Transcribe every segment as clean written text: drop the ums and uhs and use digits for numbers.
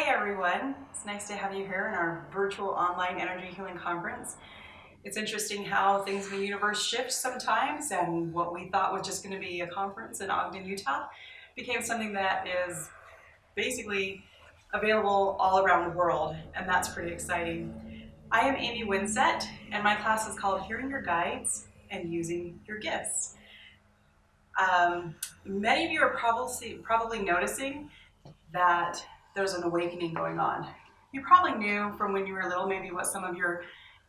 Hey everyone, it's nice to have you here in our virtual online energy healing conference. It's interesting how things in the universe shift sometimes, and what we thought was just going to be a conference in Ogden, Utah became something that is basically available all around the world, and that's pretty exciting. I am Amy Winsett, and my class is called Hearing Your Guides and Using Your Gifts. Many of you are probably noticing that there's an awakening going on. You probably knew from when you were little maybe what some of your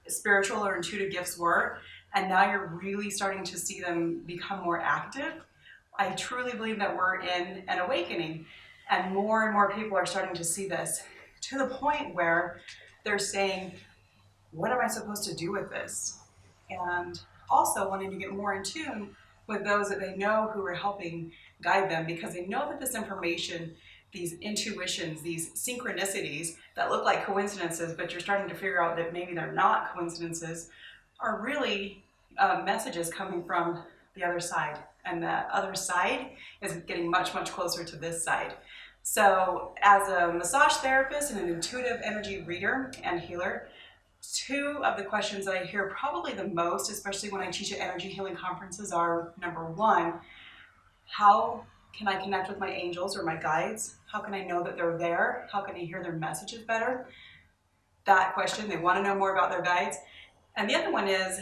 spiritual or intuitive gifts were, and now you're really starting to see them become more active. I truly believe that we're in an awakening, and more people are starting to see this to the point where they're saying, what am I supposed to do with this? And also wanting to get more in tune with those that they know who are helping guide them, because they know that this information, these intuitions, these synchronicities that look like coincidences, but you're starting to figure out that maybe they're not coincidences, are really messages coming from the other side. And that other side is getting much closer to this side. So as a massage therapist and an intuitive energy reader and healer, two of the questions that I hear probably the most, especially when I teach at energy healing conferences, are number one, how can I connect with my angels or my guides? How can I know that they're there? How can I hear their messages better? That question, they want to know more about their guides. And the other one is,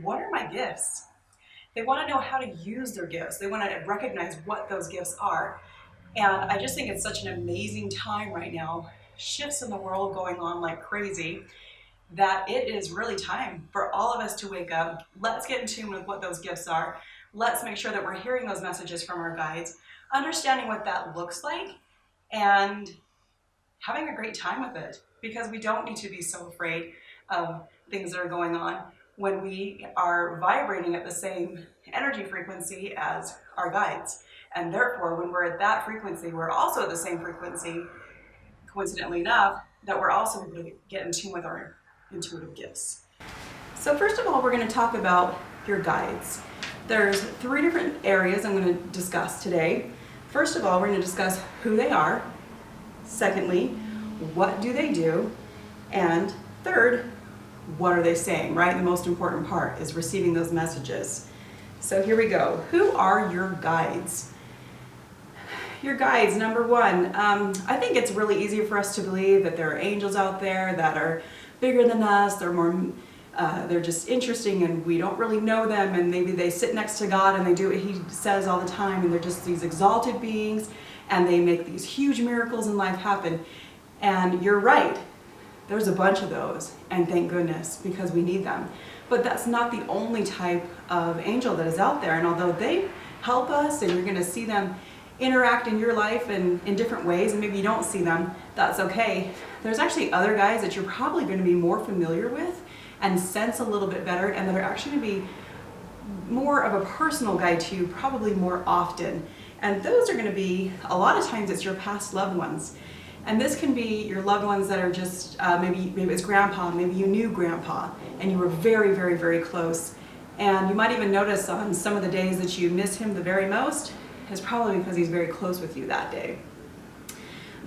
what are my gifts? They want to know how to use their gifts. They want to recognize what those gifts are. And I just think it's such an amazing time right now. Shifts in the world going on like crazy, that it is really time for all of us to wake up. Let's get in tune with what those gifts are. Let's make sure that we're hearing those messages from our guides, understanding what that looks like, and having a great time with it, because we don't need to be so afraid of things that are going on when we are vibrating at the same energy frequency as our guides. And therefore, when we're at that frequency, we're also at the same frequency, coincidentally enough, that we're also able to get in tune with our intuitive gifts. So first of all, we're going to talk about your guides. There's three different areas I'm going to discuss today. First of all, we're going to discuss who they are. Secondly, what do they do? And third, what are they saying, right? The most important part is receiving those messages. So here we go. Who are your guides? Your guides, number one, I think it's really easy for us to believe that there are angels out there that are bigger than us, they're just interesting and we don't really know them, and maybe they sit next to God and they do what he says all the time, and they're just these exalted beings and they make these huge miracles in life happen. And you're right, there's a bunch of those, and thank goodness, because we need them. But that's not the only type of angel that is out there, and although they help us and you're going to see them interact in your life in different ways, and maybe you don't see them, that's okay. There's actually other guys that you're probably going to be more familiar with and sense a little bit better, and that are actually going to be more of a personal guide to you probably more often. And those are going to be, a lot of times it's your past loved ones. And this can be your loved ones that are just, maybe it's grandpa, maybe you knew grandpa and you were very close. And you might even notice on some of the days that you miss him the very most is probably because he's very close with you that day.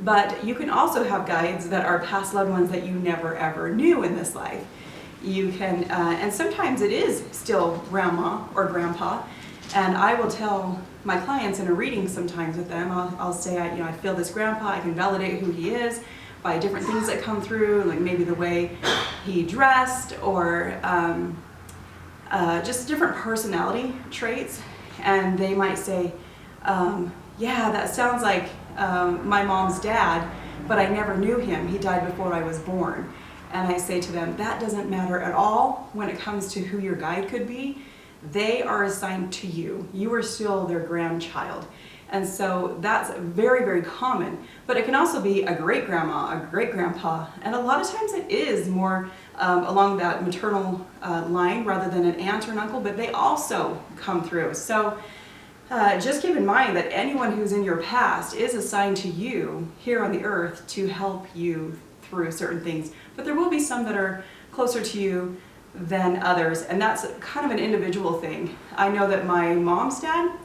But you can also have guides that are past loved ones that you never ever knew in this life. You can, and sometimes it is still grandma or grandpa, and I will tell my clients in a reading sometimes with them, I'll say, I feel this grandpa, I can validate who he is by different things that come through, like maybe the way he dressed, or just different personality traits. And they might say, yeah, that sounds like my mom's dad, but I never knew him. He died before I was born. And I say to them, that doesn't matter at all when it comes to who your guide could be. They are assigned to you. You are still their grandchild. And so that's very common. But it can also be a great grandma, a great grandpa, and a lot of times it is more along that maternal line rather than an aunt or an uncle, but they also come through. So just keep in mind that anyone who's in your past is assigned to you here on the earth to help you through certain things. But there will be some that are closer to you than others, and that's kind of an individual thing. I know that my mom's dad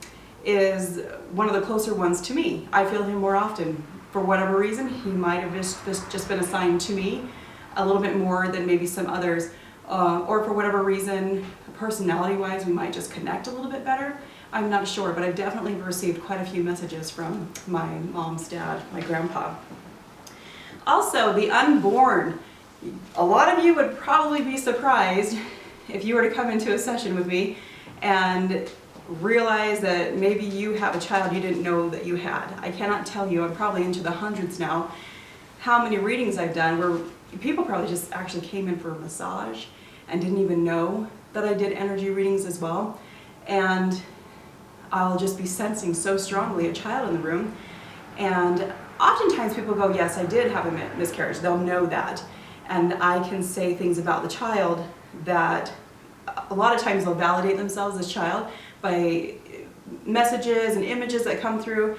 is one of the closer ones to me. I feel him more often for whatever reason, he might have just been assigned to me a little bit more than maybe some others. Or for whatever reason, personality-wise, we might just connect a little bit better. I'm not sure, but I've definitely received quite a few messages from my mom's dad, my grandpa. Also, the unborn. A lot of you would probably be surprised if you were to come into a session with me and realize that maybe you have a child you didn't know that you had. I cannot tell you, I'm probably into the hundreds now, how many readings I've done where people probably just actually came in for a massage and didn't even know that I did energy readings as well. And I'll just be sensing so strongly a child in the room. And oftentimes people go, yes, I did have a miscarriage. They'll know that. And I can say things about the child that a lot of times they'll validate themselves as child by messages and images that come through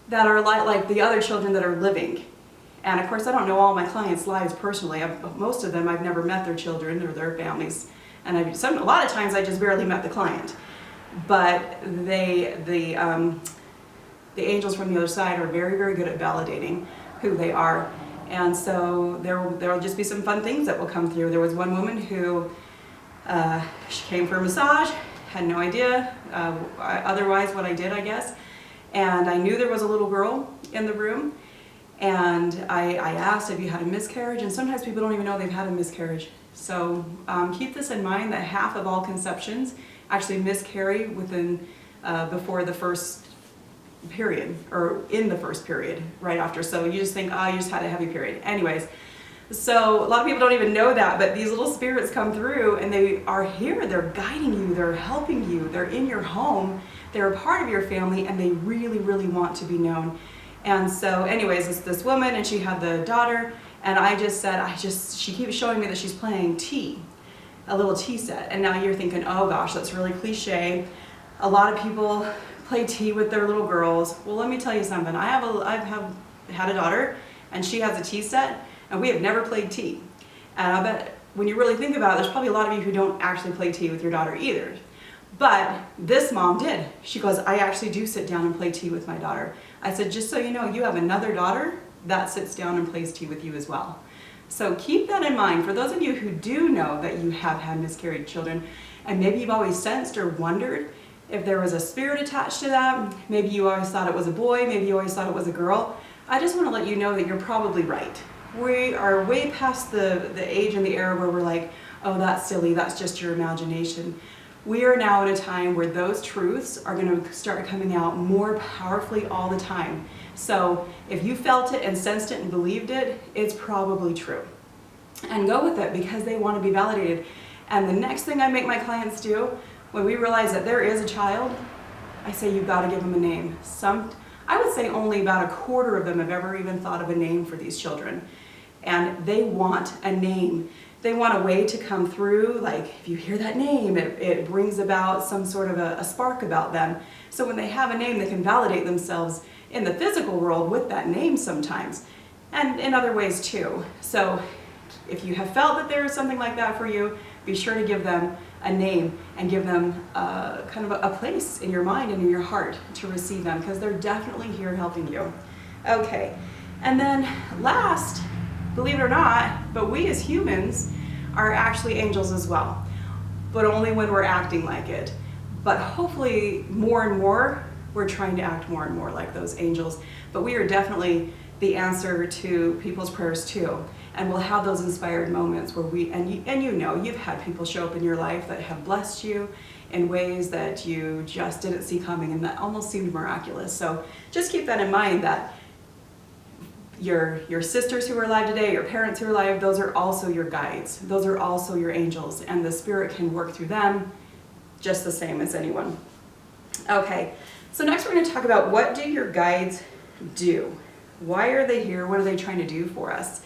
that are like the other children that are living. And of course, I don't know all my clients' lives personally. Most of them, I've never met their children or their families. And a lot of times I just barely met the client. But the angels from the other side are very, very good at validating who they are. And so there will just be some fun things that will come through. There was one woman who she came for a massage, had no idea otherwise what I did, I guess. And I knew there was a little girl in the room. And I asked if you had a miscarriage, and sometimes people don't even know they've had a miscarriage. So keep this in mind that half of all conceptions actually miscarry within before the first period, or in the first period, right after. So you just think, you just had a heavy period. Anyways, so a lot of people don't even know that, but these little spirits come through and they are here, they're guiding you, they're helping you, they're in your home, they're a part of your family, and they really, really want to be known. And so anyways, it's this woman, and she had the daughter, and I just said, she keeps showing me that she's playing tea, a little tea set. And now you're thinking, oh gosh, that's really cliche. A lot of people play tea with their little girls. Well, let me tell you something. I've had a daughter, and she has a tea set, and we have never played tea. And I bet when you really think about it, there's probably a lot of you who don't actually play tea with your daughter either. But this mom did. She goes, I actually do sit down and play tea with my daughter. I said, just so you know, you have another daughter that sits down and plays tea with you as well. So keep that in mind. For those of you who do know that you have had miscarried children, and maybe you've always sensed or wondered if there was a spirit attached to that, maybe you always thought it was a boy, maybe you always thought it was a girl, I just want to let you know that you're probably right. We are way past the age and the era where we're like, oh, that's silly, that's just your imagination. We are now in a time where those truths are going to start coming out more powerfully all the time. So if you felt it and sensed it and believed it, it's probably true. And go with it, because they want to be validated. And the next thing I make my clients do, when we realize that there is a child, I say you've got to give them a name. I would say only about a quarter of them have ever even thought of a name for these children. And they want a name. They want a way to come through, like if you hear that name, it brings about some sort of a spark about them. So when they have a name, they can validate themselves in the physical world with that name sometimes, and in other ways too. So if you have felt that there is something like that for you, be sure to give them a name and give them kind of a place in your mind and in your heart to receive them, because they're definitely here helping you. Okay, and then last, believe it or not, but we as humans are actually angels as well, but only when we're acting like it. But hopefully more and more, we're trying to act more and more like those angels. But we are definitely the answer to people's prayers too. And we'll have those inspired moments where you know, you've had people show up in your life that have blessed you in ways that you just didn't see coming, and that almost seemed miraculous. So just keep that in mind, that your sisters who are alive today, your parents who are alive, those are also your guides. Those are also your angels, and the spirit can work through them just the same as anyone. Okay, so next we're going to talk about, what do your guides do? Why are they here? What are they trying to do for us?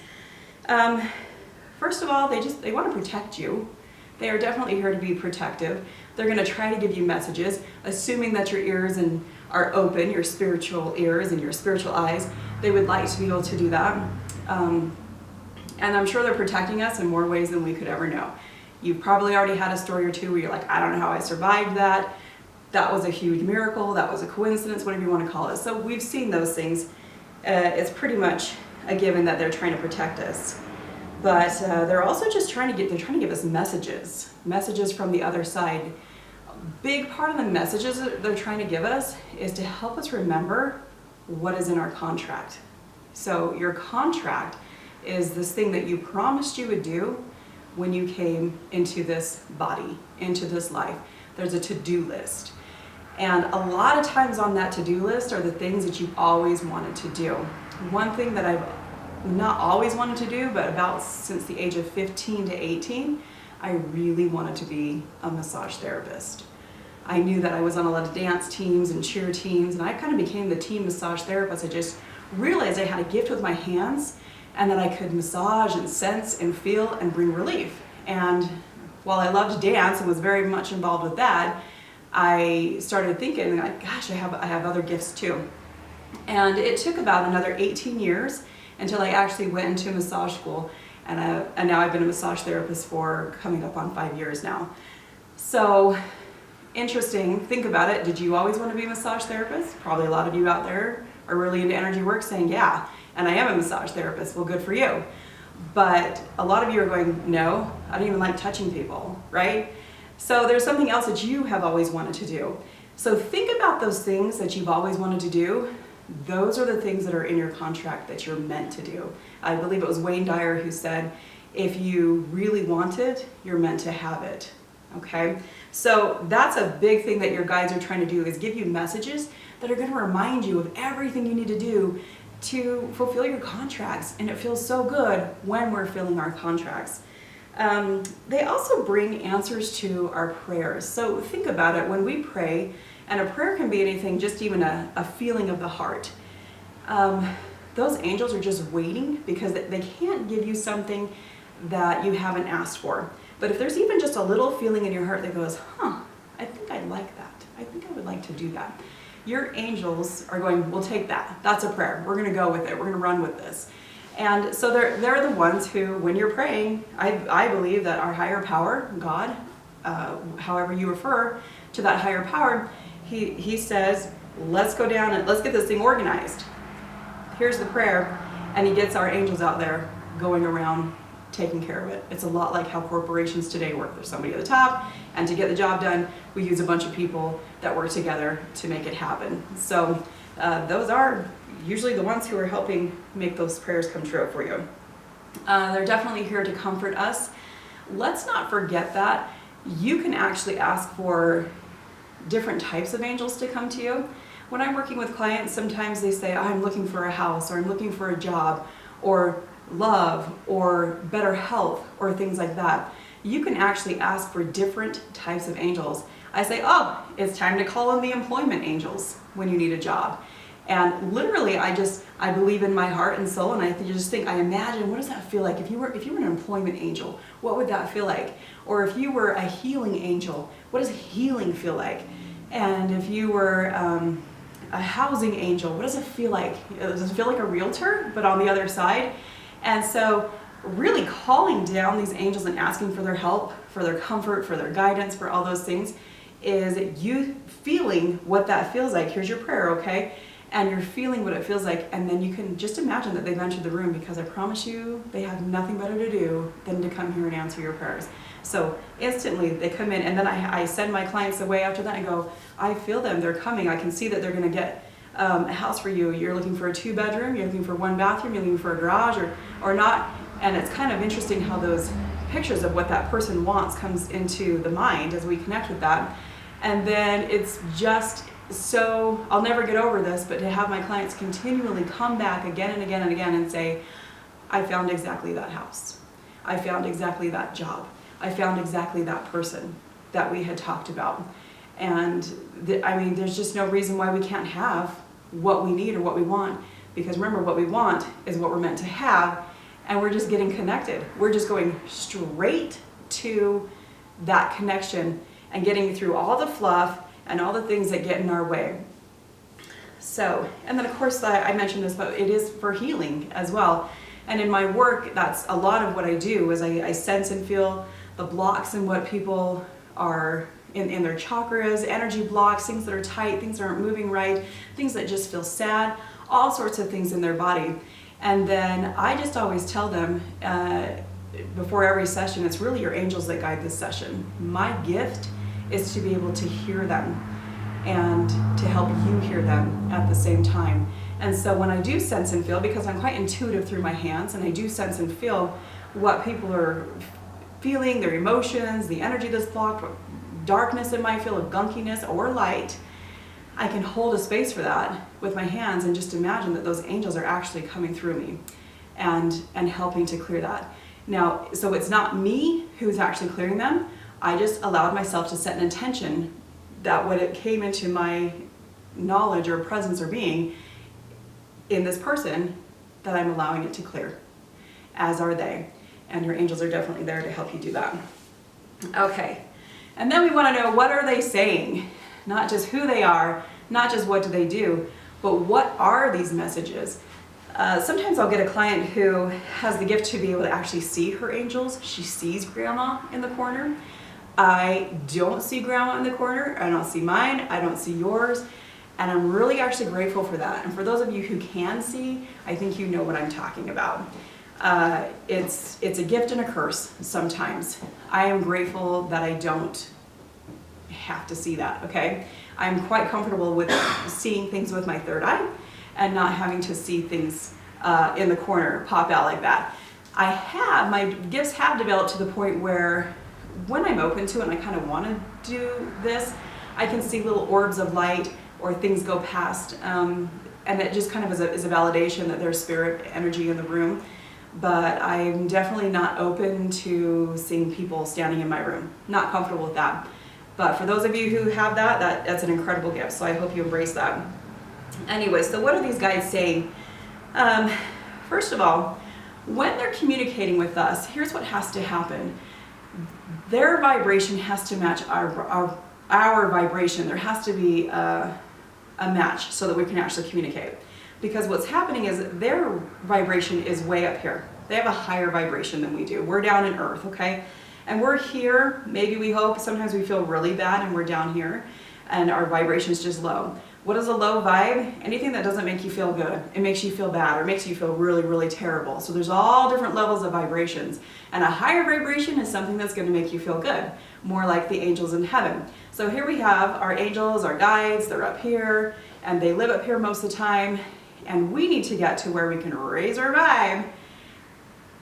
First of all, they want to protect you. They are definitely here to be protective. They're going to try to give you messages, assuming that your ears are open, your spiritual ears and your spiritual eyes. They would like to be able to do that. And I'm sure they're protecting us in more ways than we could ever know. You've probably already had a story or two where you're like, I don't know how I survived that. That was a huge miracle. That was a coincidence, whatever you want to call it. So we've seen those things. it's pretty much a given that they're trying to protect us. But they're also just trying to give us messages from the other side. A big part of the messages that they're trying to give us is to help us remember what is in our contract. So your contract is this thing that you promised you would do when you came into this body, into this life. There's a to-do list. And a lot of times on that to-do list are the things that you've always wanted to do. One thing that I've not always wanted to do, but about since the age of 15 to 18, I really wanted to be a massage therapist. I knew that I was on a lot of dance teams and cheer teams, and I kind of became the team massage therapist. I just realized I had a gift with my hands and that I could massage and sense and feel and bring relief. And while I loved dance and was very much involved with that, I started thinking, gosh, I have other gifts too. And it took about another 18 years until I actually went into massage school, and now I've been a massage therapist for coming up on 5 years now. So interesting, think about it. Did you always want to be a massage therapist? Probably a lot of you out there are really into energy work saying, yeah, and I am a massage therapist. Well, good for you. But a lot of you are going, no, I don't even like touching people, right? So there's something else that you have always wanted to do. So think about those things that you've always wanted to do. Those are the things that are in your contract that you're meant to do. I believe it was Wayne Dyer who said, if you really want it, you're meant to have it. Okay? So that's a big thing that your guides are trying to do, is give you messages that are going to remind you of everything you need to do to fulfill your contracts. And it feels so good when we're filling our contracts. They also bring answers to our prayers. So think about it, when we pray, and a prayer can be anything, just even a feeling of the heart. Those angels are just waiting because they can't give you something that you haven't asked for. But if there's even just a little feeling in your heart that goes, I think I'd like that. I think I would like to do that. Your angels are going, we'll take that. That's a prayer. We're going to go with it. We're going to run with this. And so they're the ones who, when you're praying, I believe that our higher power, God, however you refer to that higher power, he says, let's go down and let's get this thing organized. Here's the prayer. And he gets our angels out there going around taking care of it. It's a lot like how corporations today work. There's somebody at the top, and to get the job done, we use a bunch of people that work together to make it happen. So those are usually the ones who are helping make those prayers come true for you. They're definitely here to comfort us. Let's not forget that you can actually ask for different types of angels to come to you. When I'm working with clients, sometimes they say, I'm looking for a house, or I'm looking for a job, or love, or better health, or things like that. You can actually ask for different types of angels. I say, it's time to call in the employment angels when you need a job. And literally, I believe in my heart and soul, and I imagine, what does that feel like? If you were an employment angel, what would that feel like? Or if you were a healing angel, what does healing feel like? And if you were a housing angel, what does it feel like? Does it feel like a realtor, but on the other side? And so really calling down these angels and asking for their help, for their comfort, for their guidance, for all those things, is you feeling what that feels like. Here's your prayer, okay? And you're feeling what it feels like, and then you can just imagine that they've entered the room, because I promise you they have nothing better to do than to come here and answer your prayers. So instantly they come in, and then I send my clients away after that and go, I feel them, they're coming. I can see that they're going to get a house for you. You're looking for a 2-bedroom, you're looking for 1 bathroom, you're looking for a garage, or not. And it's kind of interesting how those pictures of what that person wants comes into the mind as we connect with that. And then it's just so, I'll never get over this, but to have my clients continually come back again and again and again and say, I found exactly that house. I found exactly that job. I found exactly that person that we had talked about. And there's just no reason why we can't have what we need or what we want. Because remember, what we want is what we're meant to have, and we're just getting connected. We're just going straight to that connection and getting through all the fluff and all the things that get in our way. So, and then of course, I mentioned this, but it is for healing as well. And in my work, that's a lot of what I do, is I sense and feel the blocks in what people are in their chakras, energy blocks, things that are tight, things that aren't moving right, things that just feel sad. all sorts of things in their body. And then I just always tell them before every session, it's really your angels that guide this session. My gift is to be able to hear them and to help you hear them at the same time. And so when I do sense and feel, because I'm quite intuitive through my hands, and I do sense and feel what people are feeling, their emotions, the energy that's blocked, darkness it might feel, of gunkiness or light, I can hold a space for that with my hands and just imagine that those angels are actually coming through me and helping to clear that. Now, so it's not me who's actually clearing them. I just allowed myself to set an intention that when it came into my knowledge or presence or being in this person, that I'm allowing it to clear, as are they. And your angels are definitely there to help you do that. Okay, and then we want to know, what are they saying? Not just who they are, not just what do they do, but what are these messages? Sometimes I'll get a client who has the gift to be able to actually see her angels. She sees grandma in the corner. I don't see grandma in the corner. I don't see mine. I don't see yours. And I'm really actually grateful for that. And for those of you who can see, I think you know what I'm talking about. It's a gift and a curse sometimes. I am grateful that I don't have to see that, okay? I'm quite comfortable with seeing things with my third eye and not having to see things in the corner pop out like that. My gifts have developed to the point where when I'm open to it and I kind of want to do this, I can see little orbs of light or things go past, and it just kind of is a validation that there's spirit energy in the room. But I'm definitely not open to seeing people standing in my room. Not comfortable with that. But for those of you who have that's an incredible gift, so I hope you embrace that. Anyway, so what are these guides saying? First of all, when they're communicating with us, here's what has to happen. Their vibration has to match our vibration. There has to be a match so that we can actually communicate. Because what's happening is their vibration is way up here. They have a higher vibration than we do. We're down in earth, okay? And we're here, maybe we hope, sometimes we feel really bad and we're down here and our vibration is just low. What is a low vibe? Anything that doesn't make you feel good. It makes you feel bad or makes you feel really, really terrible. So there's all different levels of vibrations. And a higher vibration is something that's going to make you feel good, more like the angels in heaven. So here we have our angels, our guides, they're up here and they live up here most of the time. And we need to get to where we can raise our vibe,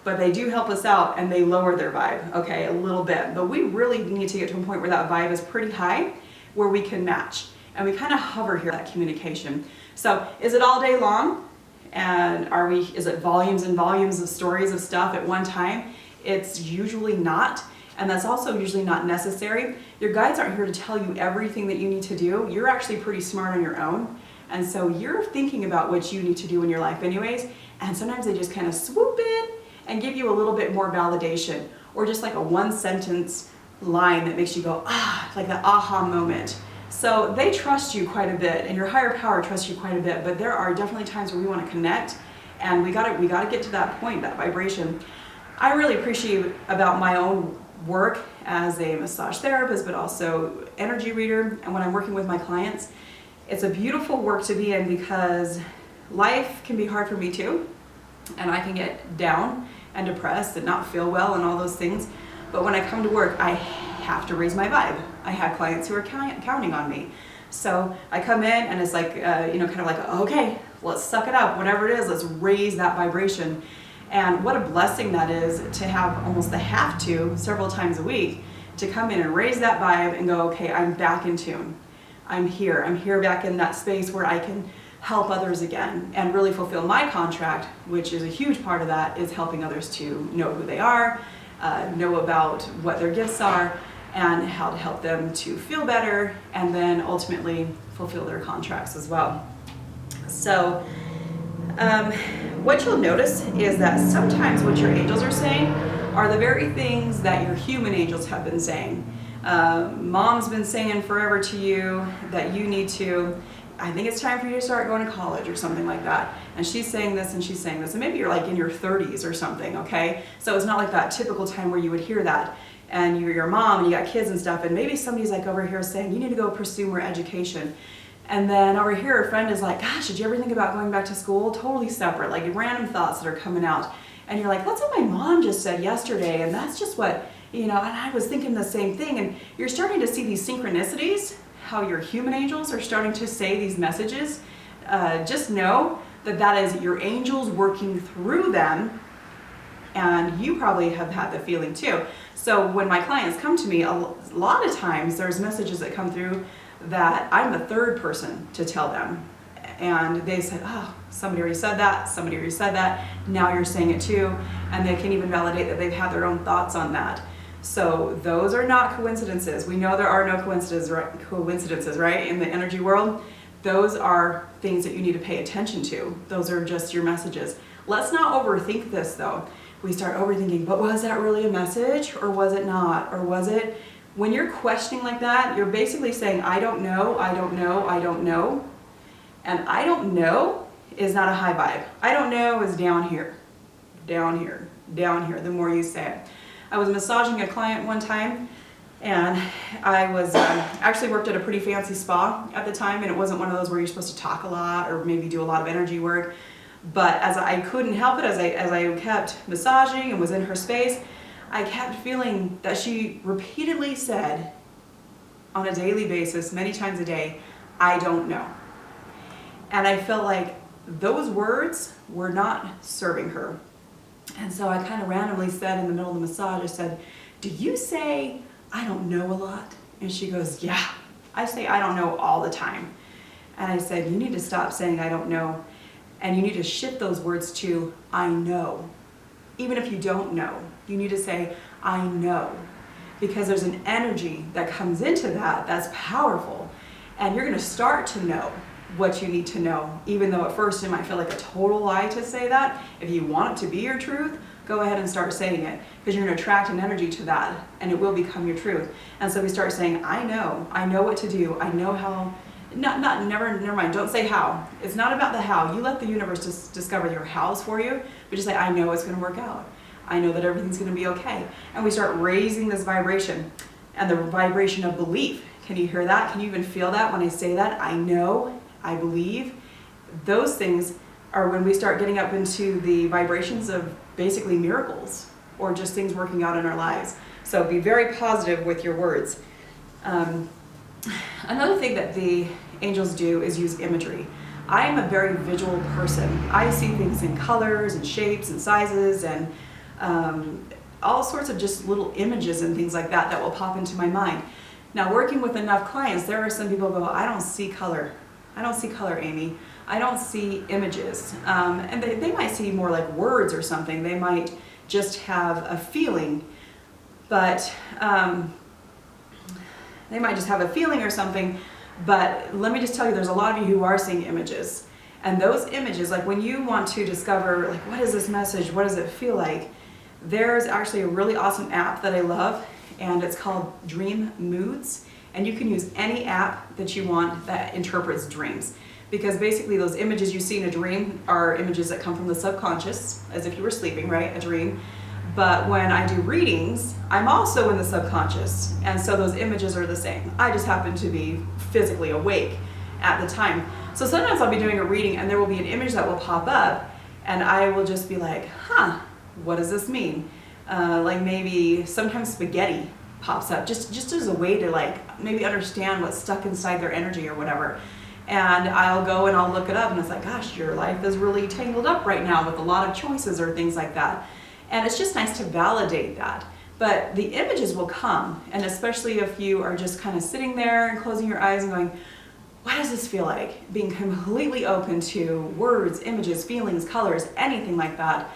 but they do help us out and they lower their vibe, okay, a little bit. But we really need to get to a point where that vibe is pretty high, where we can match. And we kind of hover here, that communication. So is it all day long? And is it volumes and volumes of stories of stuff at one time? It's usually not. And that's also usually not necessary. Your guides aren't here to tell you everything that you need to do. You're actually pretty smart on your own. And so you're thinking about what you need to do in your life anyways. And sometimes they just kind of swoop in and give you a little bit more validation, or just like a one sentence line that makes you go, ah, like that aha moment. So they trust you quite a bit, and your higher power trusts you quite a bit, but there are definitely times where we want to connect, and we gotta get to that point, that vibration. I really appreciate about my own work as a massage therapist, but also energy reader, and when I'm working with my clients, it's a beautiful work to be in because life can be hard for me too, and I can get down and depressed and not feel well and all those things. But when I come to work, I have to raise my vibe. I have clients who are counting on me. So I come in and it's like, kind of like, okay, let's suck it up, whatever it is, let's raise that vibration. And what a blessing that is to have almost the have to several times a week to come in and raise that vibe and go, okay, I'm back in tune. I'm here back in that space where I can help others again and really fulfill my contract, which is a huge part of that, is helping others to know who they are, know about what their gifts are, and how to help them to feel better, and then ultimately fulfill their contracts as well. So what you'll notice is that sometimes what your angels are saying are the very things that your human angels have been saying. Mom's been saying forever to you that you need to, I think it's time for you to start going to college or something like that. And she's saying this and she's saying this. And maybe you're like in your 30s or something, okay? So it's not like that typical time where you would hear that. And you're your mom and you got kids and stuff. And maybe somebody's like over here saying, you need to go pursue more education. And then over here, a friend is like, gosh, did you ever think about going back to school? Totally separate, like random thoughts that are coming out. And you're like, that's what my mom just said yesterday. And that's just what, and I was thinking the same thing. And you're starting to see these synchronicities, how your human angels are starting to say these messages. Just know that is your angels working through them. And you probably have had the feeling too. So when my clients come to me, a lot of times there's messages that come through that I'm the third person to tell them. And they said, oh, somebody already said that, now you're saying it too. And they can even validate that they've had their own thoughts on that. So those are not coincidences. We know there are no coincidences, right, in the energy world. Those are things that you need to pay attention to. Those are just your messages. Let's not overthink this though. We start overthinking, but was that really a message, or was it not? Or was it? When you're questioning like that, you're basically saying, I don't know, I don't know, I don't know. And I don't know is not a high vibe. I don't know is down here, down here, down here, the more you say it. I was massaging a client one time, and I was actually worked at a pretty fancy spa at the time, and it wasn't one of those where you're supposed to talk a lot or maybe do a lot of energy work. But as I couldn't help it, as I kept massaging and was in her space, I kept feeling that she repeatedly said on a daily basis, many times a day, I don't know. And I felt like those words were not serving her. And so I kind of randomly said in the middle of the massage, I said, do you say I don't know a lot? And she goes, yeah, I say I don't know all the time. And I said, you need to stop saying I don't know. And you need to shift those words to, I know. Even if you don't know, you need to say, I know. Because there's an energy that comes into that that's powerful. And you're going to start to know what you need to know. Even though at first it might feel like a total lie to say that. If you want it to be your truth, go ahead and start saying it. Because you're going to attract an energy to that. And it will become your truth. And so we start saying, I know what to do. I know how. Never mind, don't say how. It's not about the how. You let the universe just discover your hows for you, but just say, I know it's going to work out. I know that everything's going to be okay. And we start raising this vibration, and the vibration of belief. Can you hear that? Can you even feel that when I say that? I know, I believe. Those things are when we start getting up into the vibrations of basically miracles, or just things working out in our lives. So be very positive with your words. Another thing that the angels do is use imagery. I am a very visual person. I see things in colors and shapes and sizes and all sorts of just little images and things like that will pop into my mind. Now, working with enough clients, there are some people who go, I don't see color. I don't see color, Amy. I don't see images. And they might see more like words or something. They might just have a feeling, but they might just have a feeling or something, but let me just tell you, there's a lot of you who are seeing images. And those images, like when you want to discover, like, what is this message? What does it feel like? There's actually a really awesome app that I love, and it's called Dream Moods. And you can use any app that you want that interprets dreams. Because basically those images you see in a dream are images that come from the subconscious, as if you were sleeping, right? A dream. But when I do readings, I'm also in the subconscious, and so those images are the same. I just happen to be physically awake at the time. So sometimes I'll be doing a reading and there will be an image that will pop up, and I will just be like, huh, what does this mean? Like maybe sometimes spaghetti pops up, just as a way to like maybe understand what's stuck inside their energy or whatever. And I'll go and I'll look it up, and it's like, gosh, your life is really tangled up right now with a lot of choices or things like that. And it's just nice to validate that. But the images will come, and especially if you are just kind of sitting there and closing your eyes and going, what does this feel like? Being completely open to words, images, feelings, colors, anything like that,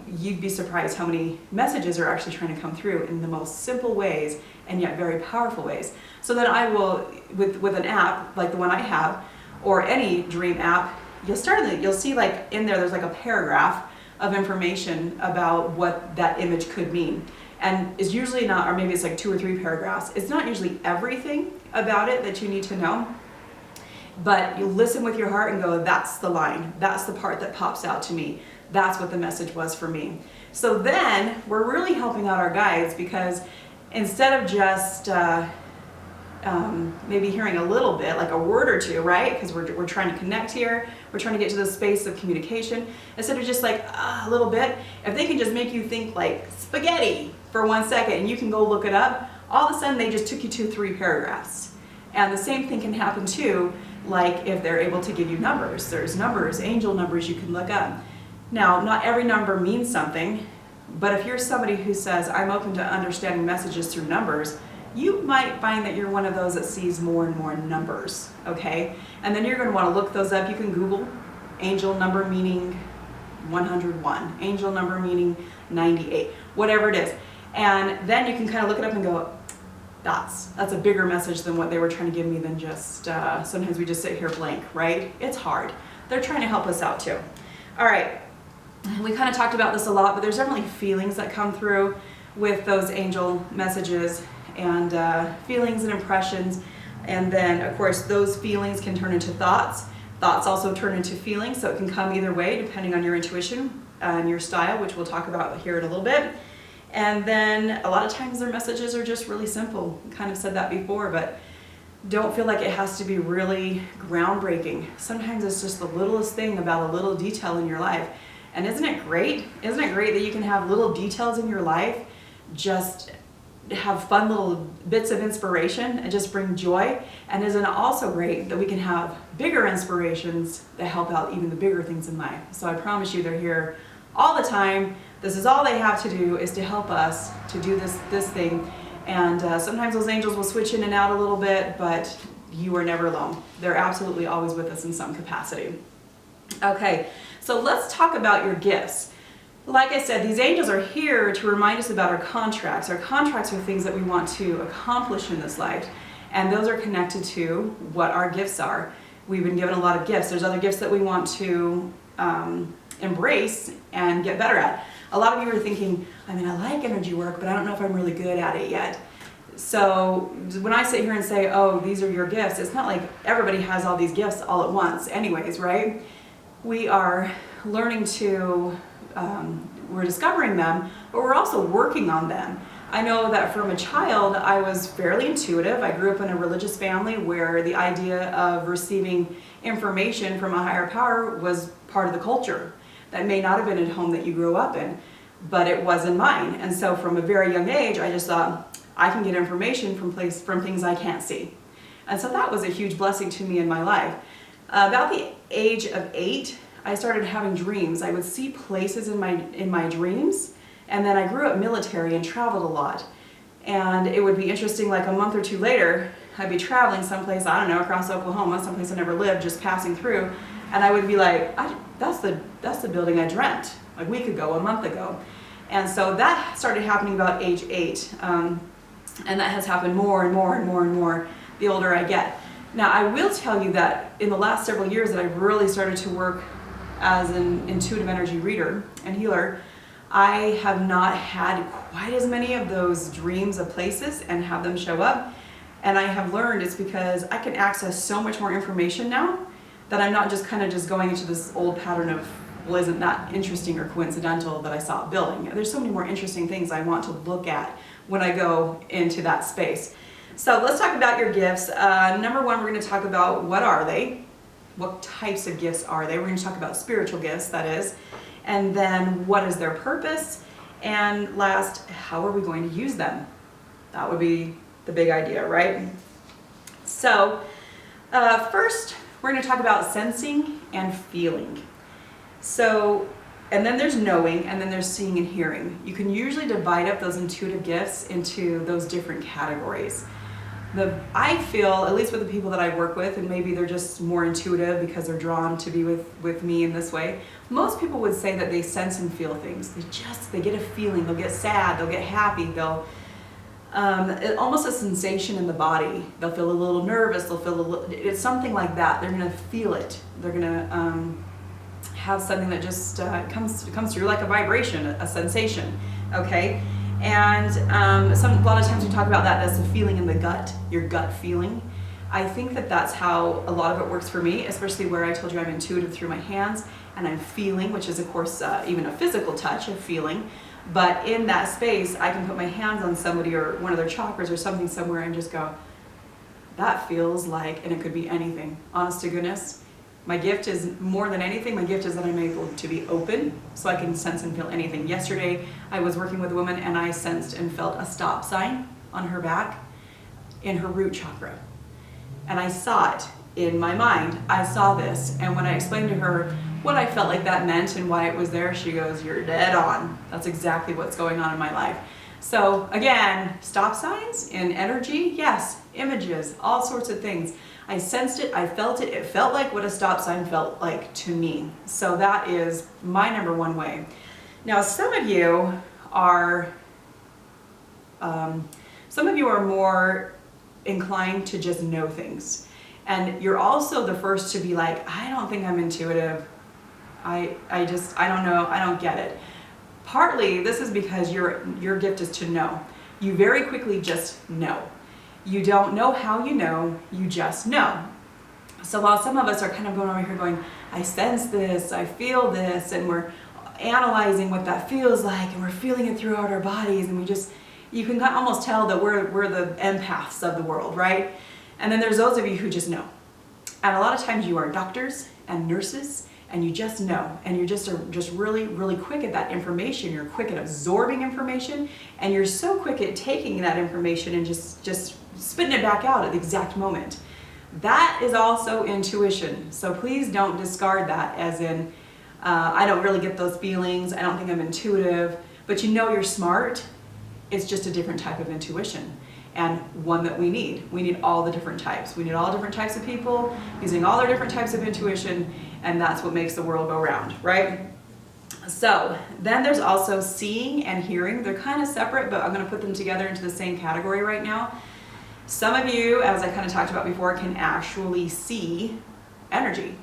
you'd be surprised how many messages are actually trying to come through in the most simple ways and yet very powerful ways. So then I will, with an app like the one I have, or any dream app, you'll see like in there's like a paragraph of information about what that image could mean. And it's usually not, or maybe it's like 2 or 3 paragraphs. It's not usually everything about it that you need to know, but you listen with your heart and go, that's the line. That's the part that pops out to me. That's what the message was for me. So then we're really helping out our guides, because instead of just maybe hearing a little bit, like a word or two, right? Because we're trying to connect here. We're trying to get to the space of communication. Instead of just like a little bit, if they can just make you think like spaghetti for 1 second and you can go look it up, all of a sudden they just took you to 3 paragraphs. And the same thing can happen too, like if they're able to give you numbers. There's numbers, angel numbers you can look up. Now, not every number means something, but if you're somebody who says, I'm open to understanding messages through numbers, you might find that you're one of those that sees more and more numbers, okay? And then you're going to want to look those up. You can Google angel number meaning 101, angel number meaning 98, whatever it is. And then you can kind of look it up and go, that's a bigger message than what they were trying to give me than just, sometimes we just sit here blank, right? It's hard. They're trying to help us out too. All right, we kind of talked about this a lot, but there's definitely feelings that come through with those angel messages, and feelings and impressions. And then of course those feelings can turn into thoughts. Thoughts also turn into feelings, so it can come either way depending on your intuition and your style, which we'll talk about here in a little bit. And then a lot of times their messages are just really simple. I kind of said that before, but don't feel like it has to be really groundbreaking. Sometimes it's just the littlest thing about a little detail in your life. And isn't it great? Isn't it great that you can have little details in your life just have fun little bits of inspiration and just bring joy? And isn't it also great that we can have bigger inspirations that help out even the bigger things in life? So I promise you they're here all the time. This is all they have to do, is to help us to do this thing. And sometimes those angels will switch in and out a little bit, but you are never alone. They're absolutely always with us in some capacity. Okay, so let's talk about your gifts. Like I said, these angels are here to remind us about our contracts. Our contracts are things that we want to accomplish in this life, and those are connected to what our gifts are. We've been given a lot of gifts. There's other gifts that we want to embrace and get better at. A lot of you are thinking, I mean, I like energy work, but I don't know if I'm really good at it yet. So when I sit here and say, oh, these are your gifts, it's not like everybody has all these gifts all at once anyways, right? We are learning to, we're discovering them, but we're also working on them. I know that from a child, I was fairly intuitive. I grew up in a religious family where the idea of receiving information from a higher power was part of the culture. That may not have been at home that you grew up in, but it was in mine. And so from a very young age, I just thought, I can get information from things I can't see. And so that was a huge blessing to me in my life. About the age of 8, I started having dreams. I would see places in my dreams, and then I grew up military and traveled a lot. And it would be interesting, like a month or 2 later, I'd be traveling someplace, I don't know, across Oklahoma, someplace I never lived, just passing through, and I would be like, that's the building I dreamt a week ago, a month ago. And so that started happening about age 8, and that has happened more and more and more and more the older I get. Now, I will tell you that in the last several years that I've really started to work as an intuitive energy reader and healer, I have not had quite as many of those dreams of places and have them show up. And I have learned it's because I can access so much more information now that I'm not just kind of just going into this old pattern of, well, isn't that interesting or coincidental that I saw a building? There's so many more interesting things I want to look at when I go into that space. So let's talk about your gifts. Number 1, we're going to talk about what are they? What types of gifts are they? We're going to talk about spiritual gifts, that is. And then what is their purpose? And last, how are we going to use them? That would be the big idea, right? So first, we're going to talk about sensing and feeling. So, and then there's knowing, and then there's seeing and hearing. You can usually divide up those intuitive gifts into those different categories. I feel, at least with the people that I work with, and maybe they're just more intuitive because they're drawn to be with me in this way, most people would say that they sense and feel things. They get a feeling, they'll get sad, they'll get happy, they'll, almost a sensation in the body. They'll feel a little nervous, they'll feel a little, it's something like that. They're gonna feel it. They're gonna have something that just comes through like a vibration, a sensation, okay? And a lot of times we talk about that as a feeling in the gut, your gut feeling. I think that that's how a lot of it works for me, especially where I told you I'm intuitive through my hands, and I'm feeling, which is of course even a physical touch of feeling. But in that space, I can put my hands on somebody or one of their chakras or something somewhere and just go, that feels like, and it could be anything, honest to goodness. My gift is, more than anything, my gift is that I'm able to be open so I can sense and feel anything. Yesterday, I was working with a woman and I sensed and felt a stop sign on her back in her root chakra. And I saw it in my mind. I saw this. And when I explained to her what I felt like that meant and why it was there, she goes, "You're dead on. That's exactly what's going on in my life." So again, stop signs in energy, yes, images, all sorts of things. I sensed it, I felt it felt like what a stop sign felt like to me. So that is my number one way. Now some of you are more inclined to just know things. And you're also the first to be like, "I don't think I'm intuitive. I don't know, I don't get it." Partly, this is because your gift is to know. You very quickly just know. You don't know how you know, you just know. So while some of us are kind of going over here going, "I sense this, I feel this," and we're analyzing what that feels like, and we're feeling it throughout our bodies, and you can almost tell that we're the empaths of the world, right? And then there's those of you who just know. And a lot of times you are doctors and nurses, and you just know, and you just are really, really quick at that information. You're quick at absorbing information, and you're so quick at taking that information and just spitting it back out at the exact moment. That is also intuition. So please don't discard that as in, I don't really get those feelings, I don't think I'm intuitive, but you know you're smart. It's just a different type of intuition, and one that we need. We need all the different types. We need all different types of people using all their different types of intuition, and that's what makes the world go round, right? So then there's also seeing and hearing. They're kind of separate, but I'm going to put them together into the same category right now. Some of you, as I kind of talked about before, can actually see energy,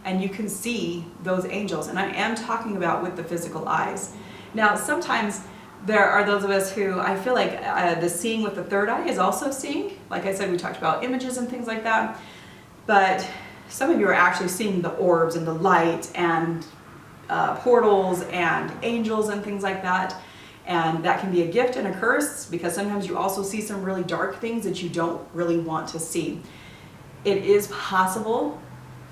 and you can see those angels, and I am talking about with the physical eyes. Now sometimes there are those of us who I feel like the seeing with the third eye is also seeing. Like I said, we talked about images and things like that, but some of you are actually seeing the orbs and the light and portals and angels and things like that. And that can be a gift and a curse, because sometimes you also see some really dark things that you don't really want to see. It is possible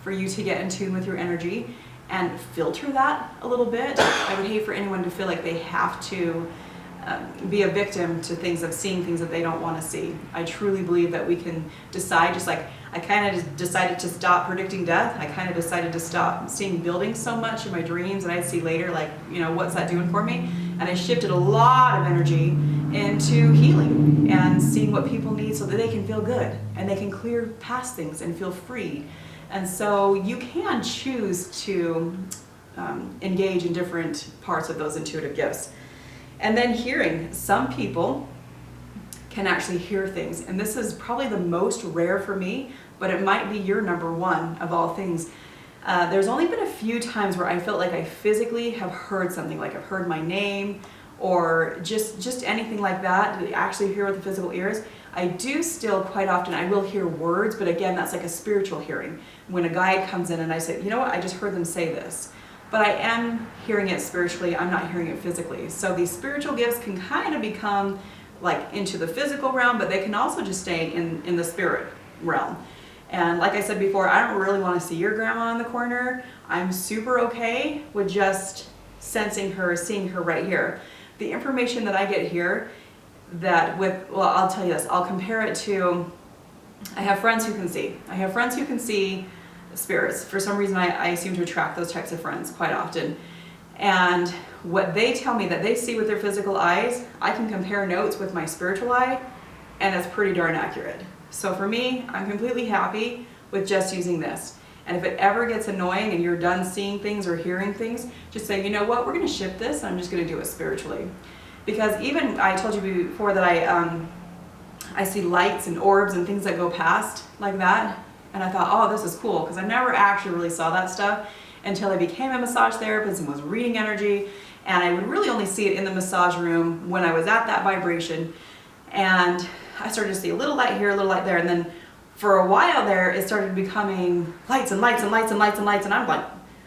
for you to get in tune with your energy and filter that a little bit. I would hate for anyone to feel like they have to be a victim to things of seeing things that they don't want to see. I truly believe that we can decide, just like I kind of decided to stop predicting death. I kind of decided to stop seeing buildings so much in my dreams, and I'd see later, like, you know, what's that doing for me? And I shifted a lot of energy into healing and seeing what people need so that they can feel good and they can clear past things and feel free. And so you can choose to engage in different parts of those intuitive gifts. And then hearing. Some people can actually hear things, and this is probably the most rare for me, but it might be your number one of all things. There's only been a few times where I felt like I physically have heard something, like I've heard my name or just anything like that, to actually hear with the physical ears. I do still quite often, I will hear words, but again, that's like a spiritual hearing. When a guide comes in and I say, "You know what, I just heard them say this." But I am hearing it spiritually, I'm not hearing it physically. So these spiritual gifts can kind of become like into the physical realm, but they can also just stay in the spirit realm. And like I said before, I don't really want to see your grandma in the corner. I'm super okay with just sensing her, seeing her right here. The information that I get here, I'll tell you this, I'll compare it to, I have friends who can see. I have friends who can see spirits. For some reason, I seem to attract those types of friends quite often. And what they tell me that they see with their physical eyes, I can compare notes with my spiritual eye, and it's pretty darn accurate. So for me, I'm completely happy with just using this. And if it ever gets annoying and you're done seeing things or hearing things, just say, "You know what, we're going to shift this, and I'm just going to do it spiritually." Because even, I told you before that I see lights and orbs and things that go past like that. And I thought, oh, this is cool, because I never actually really saw that stuff until I became a massage therapist and was reading energy. And I would really only see it in the massage room when I was at that vibration. And I started to see a little light here, a little light there. And then for a while there, it started becoming lights and lights and lights and lights and lights. And I'm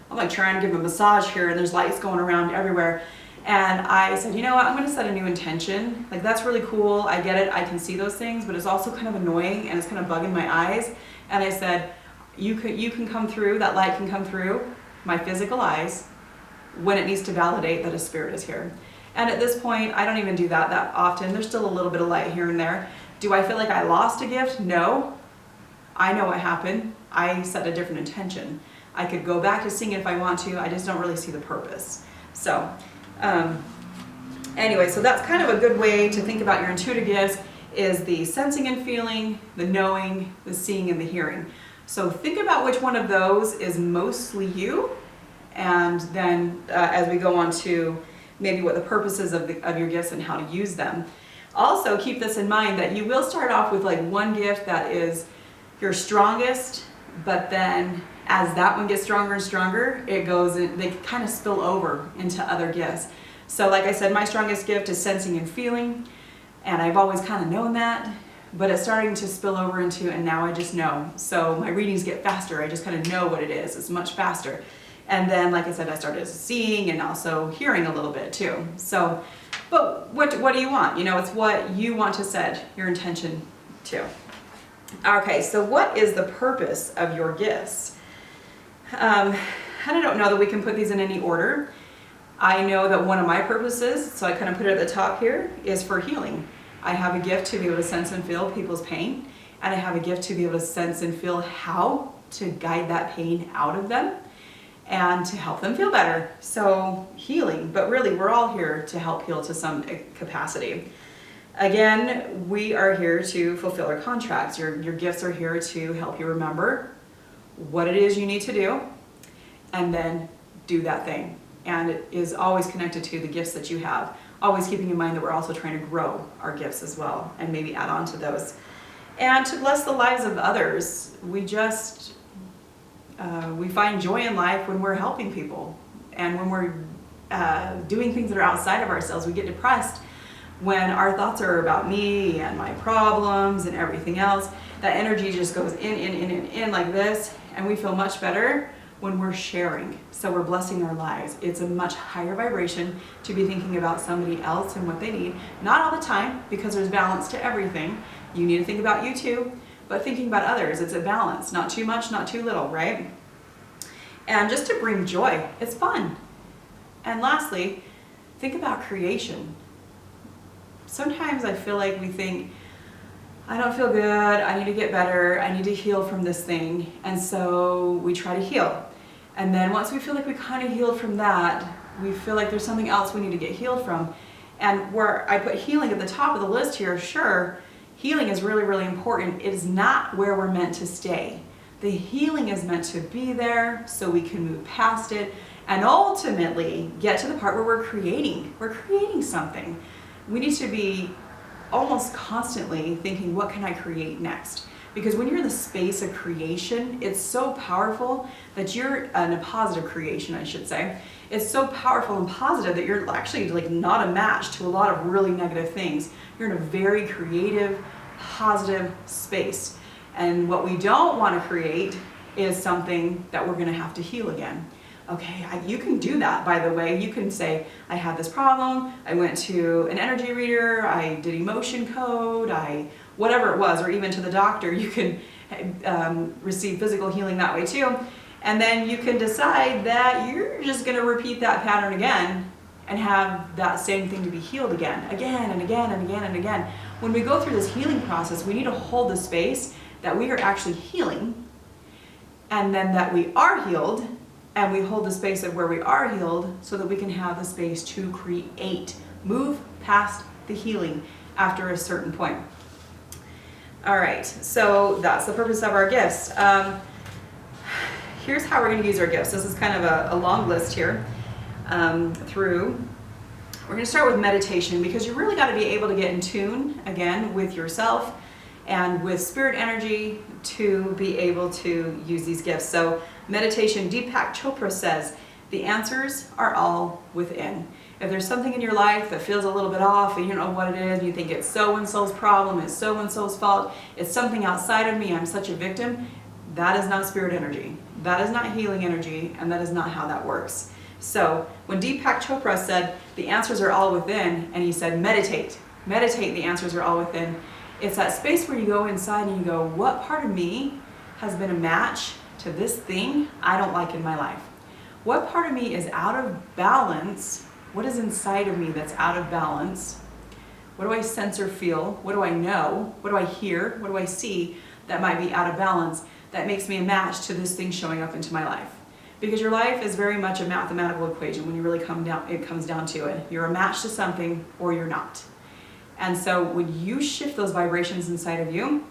like trying to give a massage here, and there's lights going around everywhere. And I said, you know what, I'm gonna set a new intention. Like, that's really cool, I get it, I can see those things, but it's also kind of annoying and it's kind of bugging my eyes. And I said, you can come through, that light can come through my physical eyes when it needs to validate that a spirit is here. And at this point, I don't even do that often. There's still a little bit of light here and there. Do I feel like I lost a gift? No. I know what happened. I set a different intention. I could go back to sing if I want to, I just don't really see the purpose. So, anyway, so that's kind of a good way to think about your intuitive gifts, is the sensing and feeling, the knowing, the seeing, and the hearing. So think about which one of those is mostly you, and then as we go on to maybe what the purpose is of your gifts and how to use them. Also keep this in mind that you will start off with like one gift that is your strongest, but then as that one gets stronger and stronger, they kind of spill over into other gifts. So like I said, my strongest gift is sensing and feeling, and I've always kind of known that, but it's starting to spill over into, and now I just know. So my readings get faster, I just kind of know what it is, it's much faster. And then, like I said, I started seeing and also hearing a little bit too. So, but what do you want? You know, it's what you want to set your intention to. Okay, so what is the purpose of your gifts? I don't know that we can put these in any order. I know that one of my purposes, so I kind of put it at the top here, is for healing. I have a gift to be able to sense and feel people's pain, and I have a gift to be able to sense and feel how to guide that pain out of them and to help them feel better. So healing, but really we're all here to help heal to some capacity. Again, we are here to fulfill our contracts. Your gifts are here to help you remember what it is you need to do and then do that thing. And it is always connected to the gifts that you have. Always keeping in mind that we're also trying to grow our gifts as well and maybe add on to those. And to bless the lives of others. We find joy in life when we're helping people, and when we're doing things that are outside of ourselves. We get depressed when our thoughts are about me and my problems and everything else. That energy just goes in like this, and we feel much better when we're sharing. So we're blessing our lives. It's a much higher vibration to be thinking about somebody else and what they need. Not all the time, because there's balance to everything. You need to think about you too, but thinking about others, it's a balance. Not too much, not too little, right? And just to bring joy, it's fun. And lastly, think about creation. Sometimes I feel like we think, I don't feel good, I need to get better, I need to heal from this thing, and so we try to heal. And then once we feel like we kind of healed from that, we feel like there's something else we need to get healed from. And where I put healing at the top of the list here, sure, healing is really, really important. It is not where we're meant to stay. The healing is meant to be there so we can move past it and ultimately get to the part where we're creating. We're creating something. We need to be almost constantly thinking, what can I create next? Because when you're in the space of creation, it's so powerful that you're in a positive creation, I should say. It's so powerful and positive that you're actually like not a match to a lot of really negative things. You're in a very creative, positive space. And what we don't want to create is something that we're going to have to heal again. Okay, you can do that, by the way. You can say, I had this problem, I went to an energy reader, I did emotion code, whatever it was, or even to the doctor. You can receive physical healing that way too. And then you can decide that you're just going to repeat that pattern again and have that same thing to be healed again and again and again and again. When we go through this healing process, we need to hold the space that we are actually healing, and then that we are healed, and we hold the space of where we are healed so that we can have the space to create, move past the healing after a certain point. All right, so that's the purpose of our gifts. Here's how we're going to use our gifts. This is kind of a long list here. We're going to start with meditation, because you really got to be able to get in tune again with yourself and with spirit energy to be able to use these gifts. So meditation, Deepak Chopra says, the answers are all within. If there's something in your life that feels a little bit off and you don't know what it is, you think it's so-and-so's problem, it's so-and-so's fault, it's something outside of me, I'm such a victim, that is not spirit energy. That is not healing energy, and that is not how that works. So when Deepak Chopra said the answers are all within, and he said meditate, the answers are all within, it's that space where you go inside and you go, what part of me has been a match to this thing I don't like in my life? What part of me is out of balance? What is inside of me that's out of balance? What do I sense or feel? What do I know? What do I hear? What do I see that might be out of balance that makes me a match to this thing showing up into my life? Because your life is very much a mathematical equation when you really it comes down to it. You're a match to something or you're not. And so when you shift those vibrations inside of you,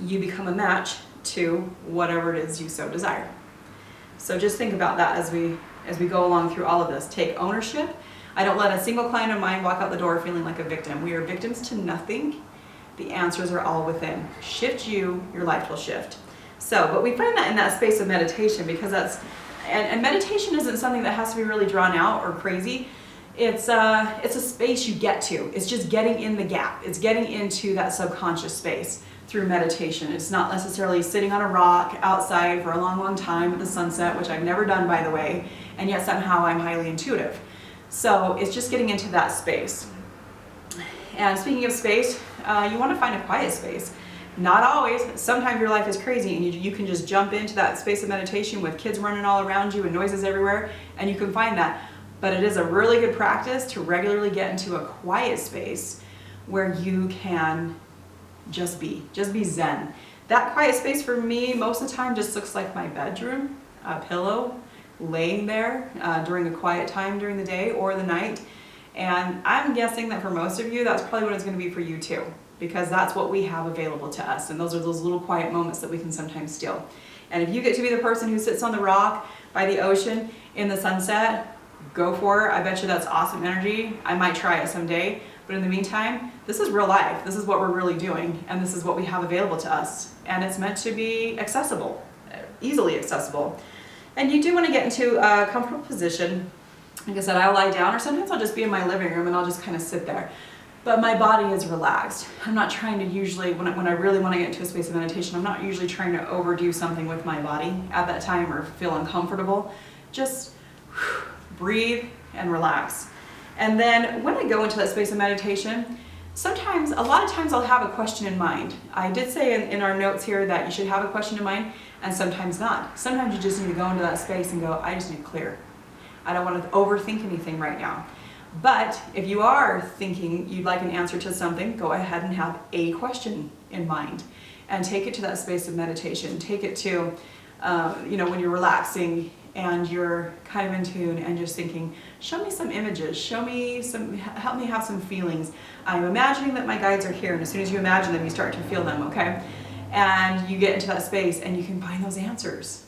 you become a match to whatever it is you so desire. So just think about that as we go along through all of this. Take ownership. I don't let a single client of mine walk out the door feeling like a victim. We are victims to nothing. The answers are all within. Shift you, your life will shift. So, but we find that in that space of meditation, because and meditation isn't something that has to be really drawn out or crazy. It's a space you get to. It's just getting in the gap. It's getting into that subconscious space through meditation. It's not necessarily sitting on a rock outside for a long, long time at the sunset, which I've never done, by the way, and yet somehow I'm highly intuitive. So it's just getting into that space. And speaking of space, you want to find a quiet space. Not always. Sometimes your life is crazy and you can just jump into that space of meditation with kids running all around you and noises everywhere, and you can find that. But it is a really good practice to regularly get into a quiet space where you can just be zen. That quiet space for me most of the time just looks like my bedroom, a pillow, laying there during a quiet time during the day or the night. And I'm guessing that for most of you, that's probably what it's going to be for you too, because that's what we have available to us. And those are those little quiet moments that we can sometimes steal. And if you get to be the person who sits on the rock by the ocean in the sunset, go for it. I bet you that's awesome energy. I might try it someday. But in the meantime, this is real life. This is what we're really doing. And this is what we have available to us. And it's meant to be accessible, easily accessible. And you do want to get into a comfortable position. Like I said, I'll lie down, or sometimes I'll just be in my living room and I'll just kind of sit there. But my body is relaxed. I'm not trying to usually, when I really want to get into a space of meditation, I'm not usually trying to overdo something with my body at that time or feel uncomfortable. Just breathe and relax. And then when I go into that space of meditation, a lot of times I'll have a question in mind. I did say in our notes here that you should have a question in mind, and sometimes not. Sometimes you just need to go into that space and go, I just need to clear. I don't want to overthink anything right now. But if you are thinking you'd like an answer to something, go ahead and have a question in mind and take it to that space of meditation. Take it to, when you're relaxing and you're kind of in tune and just thinking, show me some images, help me have some feelings. I'm imagining that my guides are here, and as soon as you imagine them, you start to feel them, okay? And you get into that space and you can find those answers.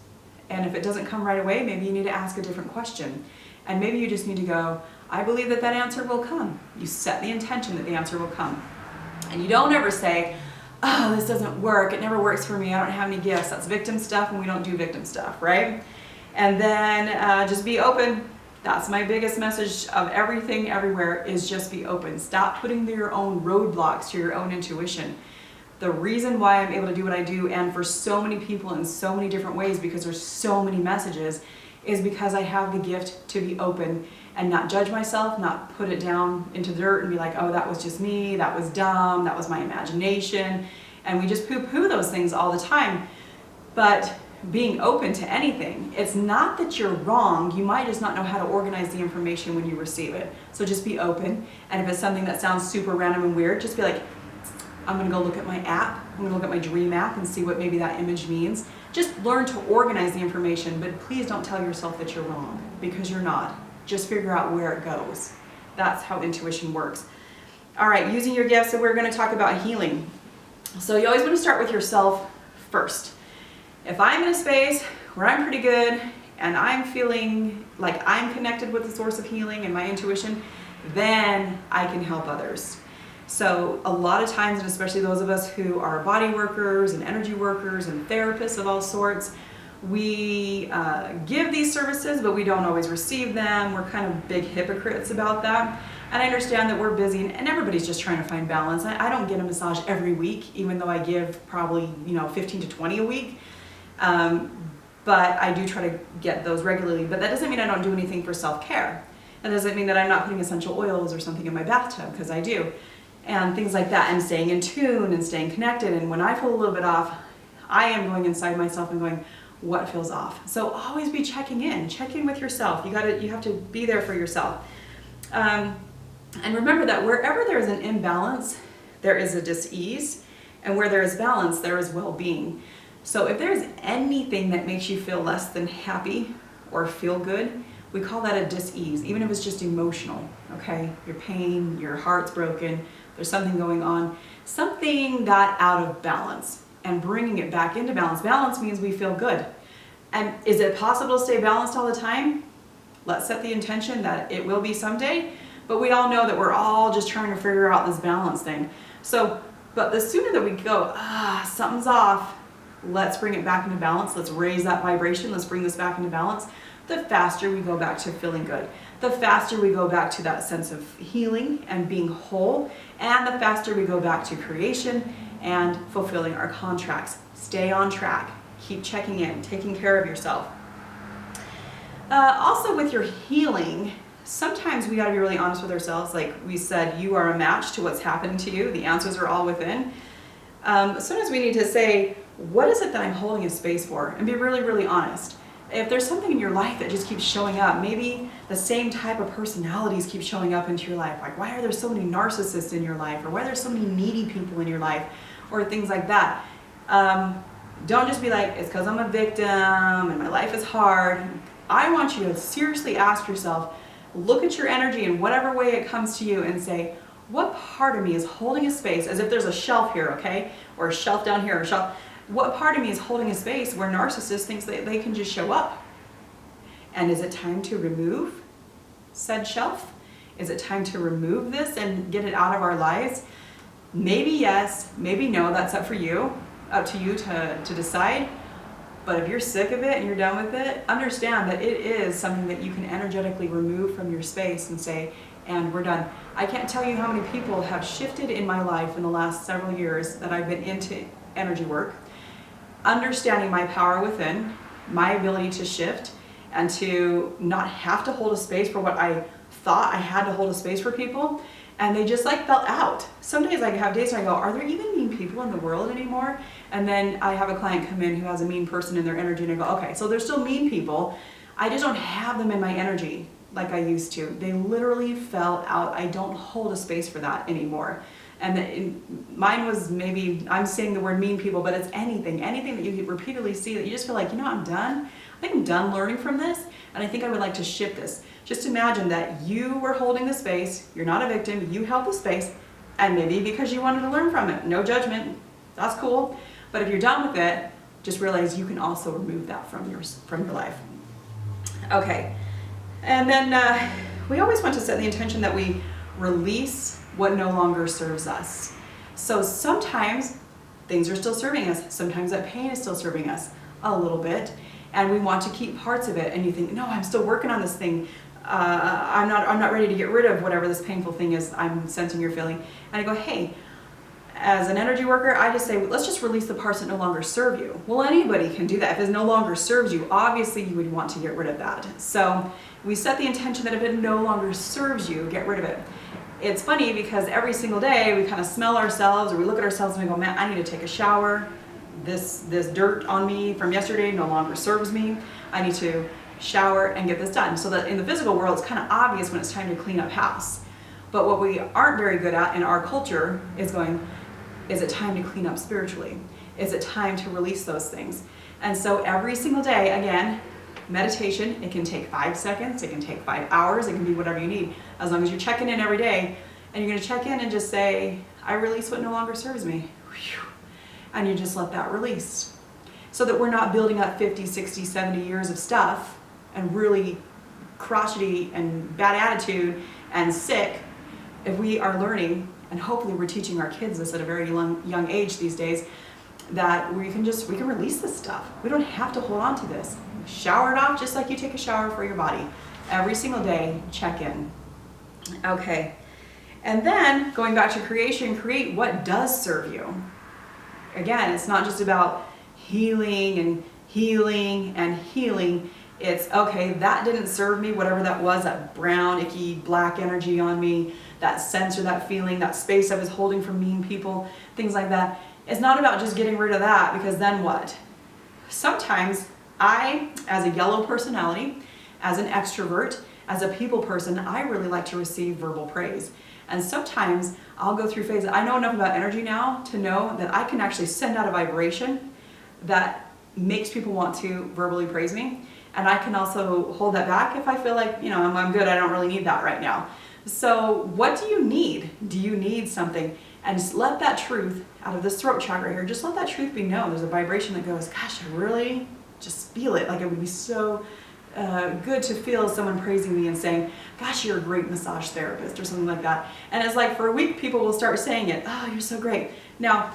And if it doesn't come right away, maybe you need to ask a different question. And maybe you just need to go, I believe that answer will come. You set the intention that the answer will come. And you don't ever say, oh, this doesn't work, it never works for me, I don't have any gifts. That's victim stuff, and we don't do victim stuff, right? And then just be open. That's my biggest message of everything, everywhere, is just be open. Stop putting your own roadblocks to your own intuition. The reason why I'm able to do what I do, and for so many people in so many different ways, because there's so many messages, is because I have the gift to be open and not judge myself, not put it down into the dirt and be like, oh, that was just me, that was dumb, that was my imagination. And we just poo-poo those things all the time. But being open to anything, it's not that you're wrong, you might just not know how to organize the information when you receive it. So just be open. And if it's something that sounds super random and weird, just be like, I'm gonna go look at my app, I'm gonna look at my dream app and see what maybe that image means. Just learn to organize the information, but please don't tell yourself that you're wrong, because you're not. Just figure out where it goes. That's how intuition works. All right, using your gifts, so we're gonna talk about healing. So you always wanna start with yourself first. If I'm in a space where I'm pretty good and I'm feeling like I'm connected with the source of healing and my intuition, then I can help others. So a lot of times, and especially those of us who are body workers and energy workers and therapists of all sorts, we give these services, but we don't always receive them. We're kind of big hypocrites about that. And I understand that we're busy and everybody's just trying to find balance. I don't get a massage every week, even though I give probably 15 to 20 a week. but I do try to get those regularly. But that doesn't mean I don't do anything for self-care. That doesn't mean that I'm not putting essential oils or something in my bathtub, because I do. And things like that, and staying in tune and staying connected. And when I feel a little bit off, I am going inside myself and going, what feels off? So always be checking in. Check in with yourself. You have to be there for yourself. And remember that wherever there is an imbalance, there is a dis-ease. And where there is balance, there is well-being. So if there's anything that makes you feel less than happy or feel good, we call that a dis-ease, even if it's just emotional, okay? Your pain, your heart's broken, there's something going on, something got out of balance, and bringing it back into balance. Balance means we feel good. And is it possible to stay balanced all the time? Let's set the intention that it will be someday, but we all know that we're all just trying to figure out this balance thing. So, but the sooner that we go, something's off, let's bring it back into balance, let's raise that vibration, let's bring this back into balance, the faster we go back to feeling good. The faster we go back to that sense of healing and being whole, and the faster we go back to creation and fulfilling our contracts. Stay on track, keep checking in, taking care of yourself. Also with your healing, sometimes we gotta be really honest with ourselves. Like we said, you are a match to what's happening to you. The answers are all within. Sometimes we need to say, what is it that I'm holding a space for? And be really, really honest. If there's something in your life that just keeps showing up, maybe the same type of personalities keep showing up into your life. Like, why are there so many narcissists in your life? Or why are there so many needy people in your life? Or things like that. Don't just be like, it's because I'm a victim and my life is hard. I want you to seriously ask yourself, look at your energy in whatever way it comes to you and say, what part of me is holding a space, as if there's a shelf here, okay? Or a shelf down here, or a shelf. What part of me is holding a space where narcissists thinks that they can just show up? And is it time to remove said shelf? Is it time to remove this and get it out of our lives? Maybe yes, maybe no, that's up to you to decide. But if you're sick of it and you're done with it, understand that it is something that you can energetically remove from your space and say, and we're done. I can't tell you how many people have shifted in my life in the last several years that I've been into energy work, understanding my power within, my ability to shift, and to not have to hold a space for what I thought I had to hold a space for people, and they just like fell out. Some days I have days where I go, are there even mean people in the world anymore? And then I have a client come in who has a mean person in their energy, and I go, okay, so there's still mean people, I just don't have them in my energy like I used to. They literally fell out. I don't hold a space for that anymore. And mine was, maybe, I'm saying the word mean people, but it's anything that you repeatedly see that you just feel like, you know, I'm done. I think I'm done learning from this, and I think I would like to shift this. Just imagine that you were holding the space, you're not a victim, you held the space, and maybe because you wanted to learn from it, no judgment, that's cool. But if you're done with it, just realize you can also remove that from your life. Okay, and then we always want to set the intention that we release what no longer serves us. So sometimes things are still serving us. Sometimes that pain is still serving us a little bit, and we want to keep parts of it. And you think, no, I'm still working on this thing. I'm not ready to get rid of whatever this painful thing is I'm sensing or feeling. And I go, hey, as an energy worker, I just say, let's just release the parts that no longer serve you. Well, anybody can do that. If it no longer serves you, obviously you would want to get rid of that. So we set the intention that if it no longer serves you, get rid of it. It's funny because every single day we kind of smell ourselves, or we look at ourselves and we go, man, I need to take a shower. This dirt on me from yesterday no longer serves me. I need to shower and get this done. So that in the physical world, it's kind of obvious when it's time to clean up house. But what we aren't very good at in our culture is going, is it time to clean up spiritually? Is it time to release those things? And so every single day, again, meditation, it can take 5 seconds, it can take 5 hours, it can be whatever you need. As long as you're checking in every day, and you're gonna check in and just say, I release what no longer serves me. And you just let that release. So that we're not building up 50, 60, 70 years of stuff and really crotchety and bad attitude and sick. If we are learning, and hopefully we're teaching our kids this at a very young age these days, that we can release this stuff. We don't have to hold on to this. Shower it off just like you take a shower for your body. Every single day, check in. Okay. And then, going back to creation, create what does serve you. Again, it's not just about healing and healing and healing. It's, okay, that didn't serve me, whatever that was, that brown, icky, black energy on me, that sense or that feeling, that space I was holding from mean people, things like that. It's not about just getting rid of that, because then what? Sometimes I, as a yellow personality, as an extrovert, as a people person, I really like to receive verbal praise. And sometimes I'll go through phases. I know enough about energy now to know that I can actually send out a vibration that makes people want to verbally praise me. And I can also hold that back if I feel like, I'm good, I don't really need that right now. So what do you need? Do you need something? And just let that truth out of this throat chakra here, just let that truth be known. There's a vibration that goes, gosh, I really just feel it. Like, it would be so good to feel someone praising me and saying, gosh, you're a great massage therapist, or something like that. And it's like, for a week, people will start saying it. Oh, you're so great. Now,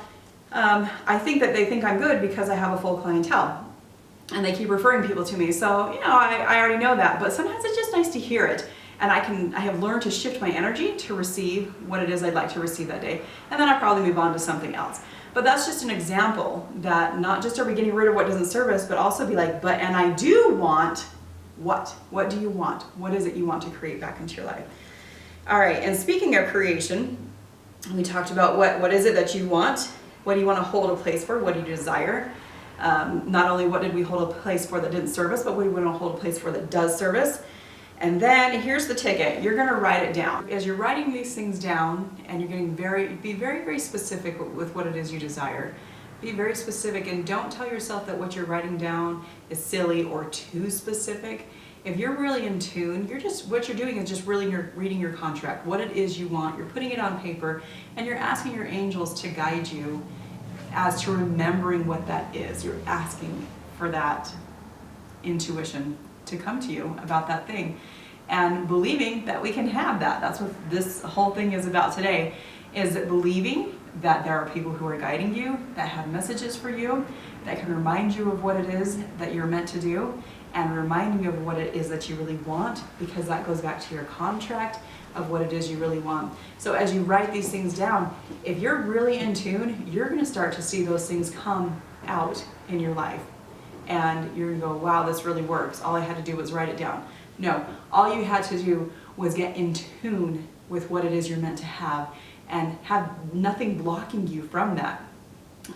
I think that they think I'm good because I have a full clientele. And they keep referring people to me. So, I already know that, but sometimes it's just nice to hear it. And I have learned to shift my energy to receive what it is I'd like to receive that day. And then I'll probably move on to something else. But that's just an example that not just are we getting rid of what doesn't serve us, but also be like, and I do want what? What do you want? What is it you want to create back into your life? All right, and speaking of creation, we talked about what is it that you want? What do you want to hold a place for? What do you desire? Not only what did we hold a place for that didn't serve us, but what do we want to hold a place for that does serve us? And then here's the ticket. You're going to write it down. As you're writing these things down, and you're getting be very, very specific with what it is you desire. Be very specific, and don't tell yourself that what you're writing down is silly or too specific. If you're really in tune, what you're doing is just really reading your contract, what it is you want. You're putting it on paper, and you're asking your angels to guide you as to remembering what that is. You're asking for that intuition to come to you about that thing, and believing that we can have that. That's what this whole thing is about today, is believing that there are people who are guiding you, that have messages for you, that can remind you of what it is that you're meant to do, and reminding you of what it is that you really want, because that goes back to your contract of what it is you really want. So as you write these things down, if you're really in tune, you're going to start to see those things come out in your life. And you're going to go, wow, this really works. All I had to do was write it down. No, all you had to do was get in tune with what it is you're meant to have, and have nothing blocking you from that.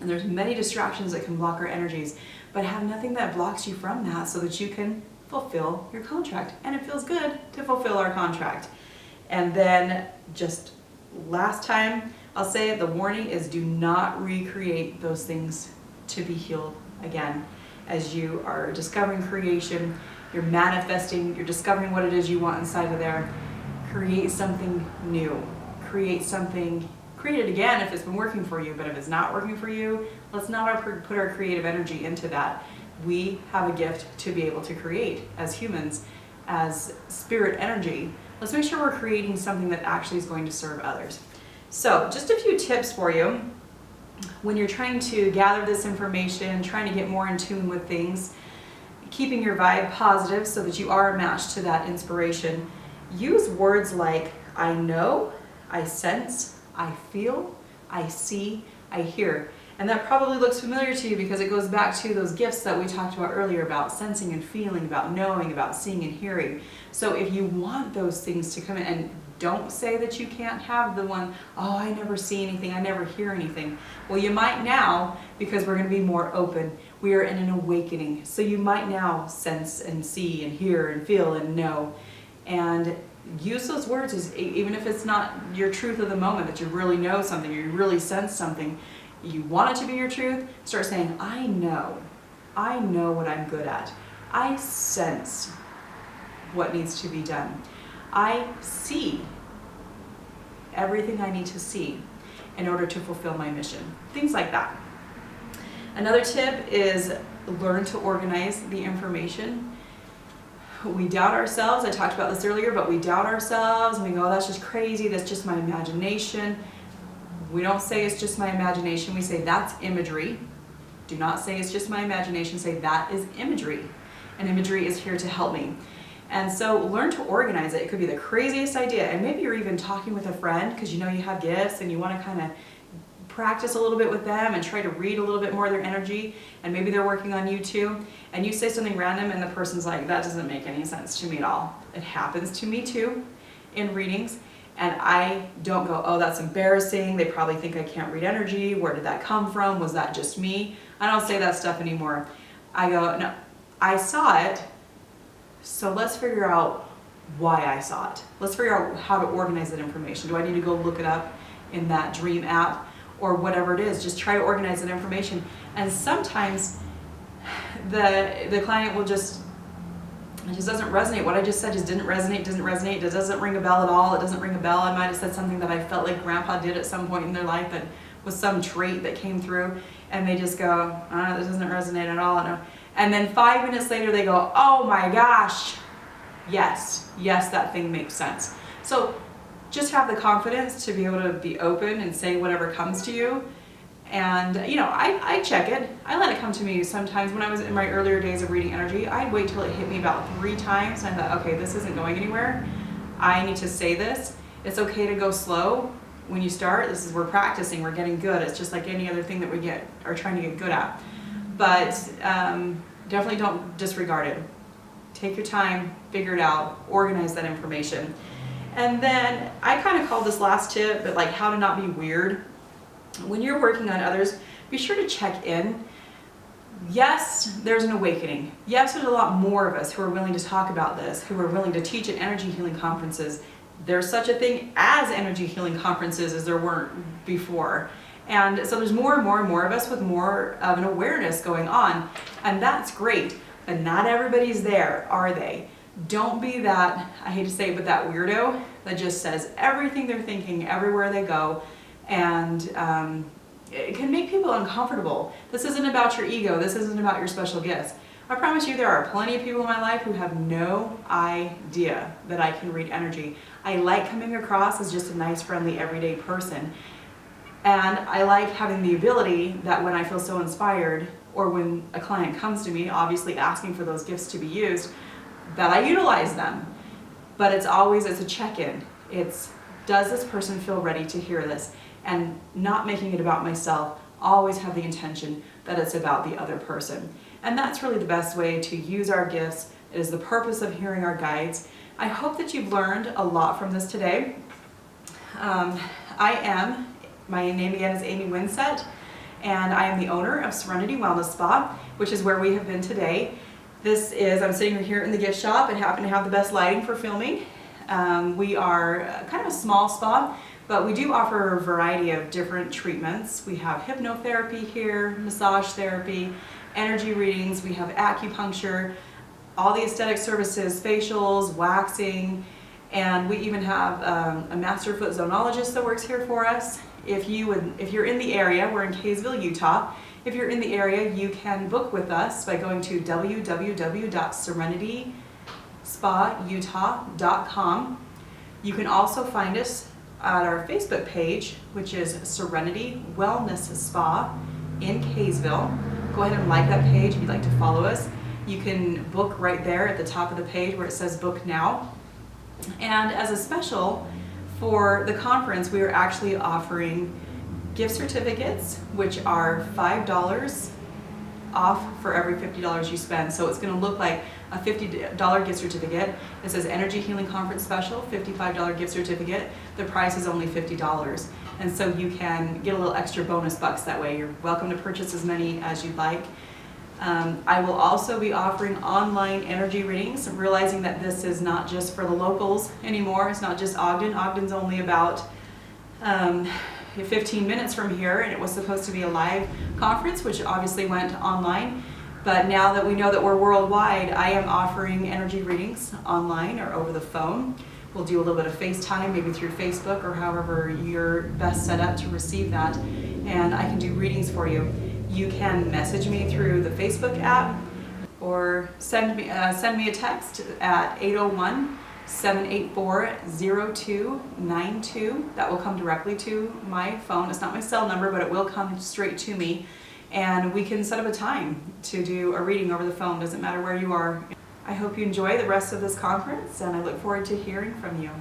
And there's many distractions that can block our energies, but have nothing that blocks you from that, so that you can fulfill your contract. And it feels good to fulfill our contract. And then just last time, I'll say it, the warning is, do not recreate those things to be healed again. As you are discovering creation, you're manifesting, you're discovering what it is you want inside of there, create something new. Create it again if it's been working for you, but if it's not working for you, let's not put our creative energy into that. We have a gift to be able to create as humans, as spirit energy. Let's make sure we're creating something that actually is going to serve others. So just a few tips for you when you're trying to gather this information, trying to get more in tune with things, keeping your vibe positive so that you are matched to that inspiration. Use words like I know, I sense, I feel, I see, I hear. And that probably looks familiar to you because it goes back to those gifts that we talked about earlier, about sensing and feeling, about knowing, about seeing and hearing. So if you want those things to come in, and don't say that you can't have the one, oh, I never see anything, I never hear anything. Well, you might now, because we're going to be more open. We are in an awakening. So you might now sense and see and hear and feel and know. And use those words, as even if it's not your truth of the moment, that you really know something, or you really sense something, you want it to be your truth, start saying, I know what I'm good at. I sense what needs to be done. I see everything I need to see in order to fulfill my mission. Things like that. Another tip is learn to organize the information. We doubt ourselves. I talked about this earlier, but we doubt ourselves and we go, oh, that's just crazy. That's just my imagination. We don't say it's just my imagination. We say that's imagery. Do not say it's just my imagination. Say that is imagery. And imagery is here to help me. And so learn to organize it. It could be the craziest idea. And maybe you're even talking with a friend because you know you have gifts and you want to kind of practice a little bit with them and try to read a little bit more of their energy, and maybe they're working on you too, and you say something random and the person's like, that doesn't make any sense to me at all. It happens to me too in readings, and I don't go, oh, that's embarrassing, they probably think I can't read energy, where did that come from, was that just me? I don't say that stuff anymore. I go, no, I saw it, so let's figure out why I saw it. Let's figure out how to organize that information. Do I need to go look it up in that dream app or whatever it is? Just try to organize that information. And sometimes the client will it just doesn't resonate. What I just said just didn't resonate, it doesn't ring a bell at all. It doesn't ring a bell. I might have said something that I felt like grandpa did at some point in their life that was some trait that came through, and they just go, this doesn't resonate at all. And then 5 minutes later they go, oh my gosh, yes, that thing makes sense. So just have the confidence to be able to be open and say whatever comes to you. And I check it. I let it come to me sometimes. When I was in my earlier days of reading energy, I'd wait till it hit me about 3 times, and I thought, okay, this isn't going anywhere. I need to say this. It's okay to go slow when you start. We're practicing, we're getting good. It's just like any other thing that we are trying to get good at. But definitely don't disregard it. Take your time, figure it out, organize that information. And then I kind of call this last tip, but like how to not be weird. When you're working on others, be sure to check in. Yes, there's an awakening. Yes, there's a lot more of us who are willing to talk about this, who are willing to teach at energy healing conferences. There's such a thing as energy healing conferences as there weren't before. And so there's more and more and more of us with more of an awareness going on. And that's great, but not everybody's there, are they? Don't be that, I hate to say it, but that weirdo that just says everything they're thinking everywhere they go. And it can make people uncomfortable. This isn't about your ego. This isn't about your special gifts. I promise you there are plenty of people in my life who have no idea that I can read energy. I like coming across as just a nice, friendly, everyday person. And I like having the ability that when I feel so inspired, or when a client comes to me, obviously asking for those gifts to be used, that I utilize them. But it's a check-in. Does this person feel ready to hear this? And not making it about myself, always have the intention that it's about the other person. And that's really the best way to use our gifts. It is the purpose of hearing our guides. I hope that you've learned a lot from this today. My name again is Amy Winsett, and I am the owner of Serenity Wellness Spa, which is where we have been today. I'm sitting here in the gift shop and happen to have the best lighting for filming. We are kind of a small spa, but we do offer a variety of different treatments. We have hypnotherapy here, massage therapy, energy readings, we have acupuncture, all the aesthetic services, facials, waxing, and we even have a master foot zonologist that works here for us. If you're in the area, we're in Kaysville, Utah. If you're in the area, you can book with us by going to www.serenityspautah.com. You can also find us at our Facebook page, which is Serenity Wellness Spa in Kaysville. Go ahead and like that page if you'd like to follow us. You can book right there at the top of the page where it says book now. And as a special for the conference, we are actually offering gift certificates, which are $5 off for every $50 you spend. So it's going to look like a $50 gift certificate. It says Energy Healing Conference Special, $55 gift certificate. The price is only $50. And so you can get a little extra bonus bucks that way. You're welcome to purchase as many as you'd like. I will also be offering online energy readings, realizing that this is not just for the locals anymore. It's not just Ogden. Ogden's only about 15 minutes from here, and it was supposed to be a live conference, which obviously went online. But now that we know that we're worldwide, I am offering energy readings online or over the phone. We'll do a little bit of FaceTime, maybe through Facebook or however you're best set up to receive that. And I can do readings for you. You can message me through the Facebook app or send me a text at 801-784-0292. That will come directly to my phone. It's not my cell number, but it will come straight to me. And we can set up a time to do a reading over the phone. Doesn't matter where you are. I hope you enjoy the rest of this conference, and I look forward to hearing from you.